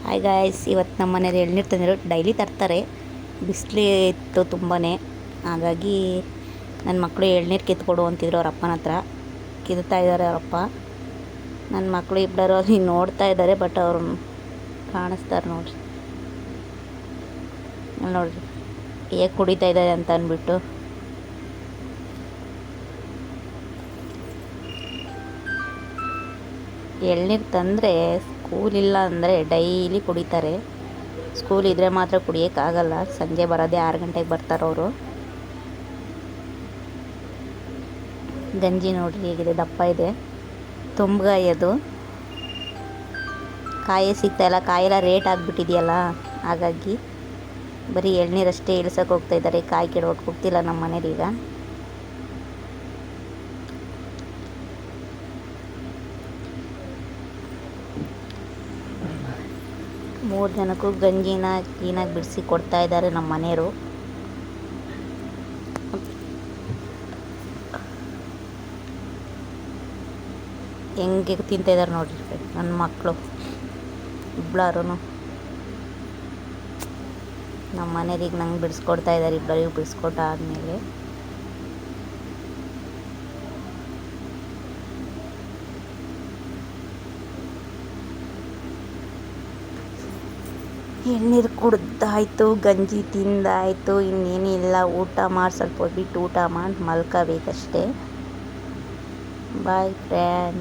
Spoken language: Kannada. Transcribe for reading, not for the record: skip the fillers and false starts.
ಹಾಯ್ ಗಾಯ್ಸ್, ಇವತ್ತು ನಮ್ಮ ಮನೇಲಿ ಎಳ್ನೀರು ತಂದಿರೋ. ಡೈಲಿ ತರ್ತಾರೆ. ಬಿಸಿಲು ಇತ್ತು ತುಂಬಾ, ಹಾಗಾಗಿ ನನ್ನ ಮಕ್ಕಳು ಎಳ್ನೀರು ಕಿತ್ಕೊಡು ಅಂತಿದ್ರು ಅವ್ರ ಅಪ್ಪನ ಹತ್ರ. ಕಿತ್ತಾ ಇದ್ದಾರೆ ಅವರಪ್ಪ. ನನ್ನ ಮಕ್ಕಳು ಇಬ್ಬರು ಅಲ್ಲಿ ನೋಡ್ತಾ ಇದ್ದಾರೆ, ಬಟ್ ಅವ್ರು ಕಾಣಿಸ್ತಾರೆ ನೋಡ್ರಿ. ನೋಡ್ರಿ ಹೇಗೆ ಕುಡಿತಾ ಇದ್ದಾರೆ ಅಂತ ಅಂದ್ಬಿಟ್ಟು. ಎಳ್ನೀರು ತಂದರೆ ಸ್ಕೂಲ್ ಇಲ್ಲ ಅಂದರೆ ಡೈಲಿ ಕುಡಿತಾರೆ. ಸ್ಕೂಲ್ ಇದ್ದರೆ ಮಾತ್ರ ಕುಡಿಯೋಕ್ಕಾಗಲ್ಲ. ಸಂಜೆ ಬರೋದೇ 6 ಗಂಟೆಗೆ ಬರ್ತಾರೆ ಅವರು. ಗಂಜಿ ನೋಡ್ರಿ ಹೇಗಿದೆ, ದಪ್ಪ ಇದೆ. ತುಂಬಗಾಯಿ ಅದು. ಕಾಯಿ ಸಿಗ್ತಾಯಿಲ್ಲ, ಕಾಯೆಲ್ಲ ರೇಟ್ ಆಗಿಬಿಟ್ಟಿದೆಯಲ್ಲ, ಹಾಗಾಗಿ ಬರೀ ಎಳ್ನೀರಷ್ಟೇ ಇಳ್ಸೋಕೆ ಹೋಗ್ತಾ ಇದ್ದಾರೆ. ಕಾಯಿ ಕೆಡೋಕೆ ಹೋಗ್ತಿಲ್ಲ ನಮ್ಮ ಮನೇಲಿ. ಈಗ 3 ಜನಕ್ಕೂ ಗಂಜಿನ ಕ್ಲೀನಾಗಿ ಬಿಡಿಸಿ ಕೊಡ್ತಾ ಇದ್ದಾರೆ ನಮ್ಮ ಮನೆಯವರು. ಹೆಂಗೆ ತಿಂತಾ ಇದ್ದಾರೆ ನೋಡ್ರಿ ನನ್ನ ಮಕ್ಕಳು ಇಬ್ಬರು. ನಮ್ಮ ಮನೆಯವ್ರಿಗೆ ನಂಗೆ ಬಿಡಿಸ್ಕೊಡ್ತಾ ಇದ್ದಾರೆ. ಇಬ್ಬರಿಗೂ ಬಿಡಿಸ್ಕೊಟ್ಟ ಆದಮೇಲೆ ಎಳ್ನೀರು ಕುಡ್ದಾಯ್ತು, ಗಂಜಿ ತಿಂದಾಯಿತು. ಇನ್ನೇನಿಲ್ಲ, ಊಟ ಮಾಡಿ ಸ್ವಲ್ಪ ಹೊತ್ತು ಬಿಟ್ಟು ಊಟ ಮಾಡಿ ಮಲ್ಕೋಬೇಕಷ್ಟೇ. Boy friend.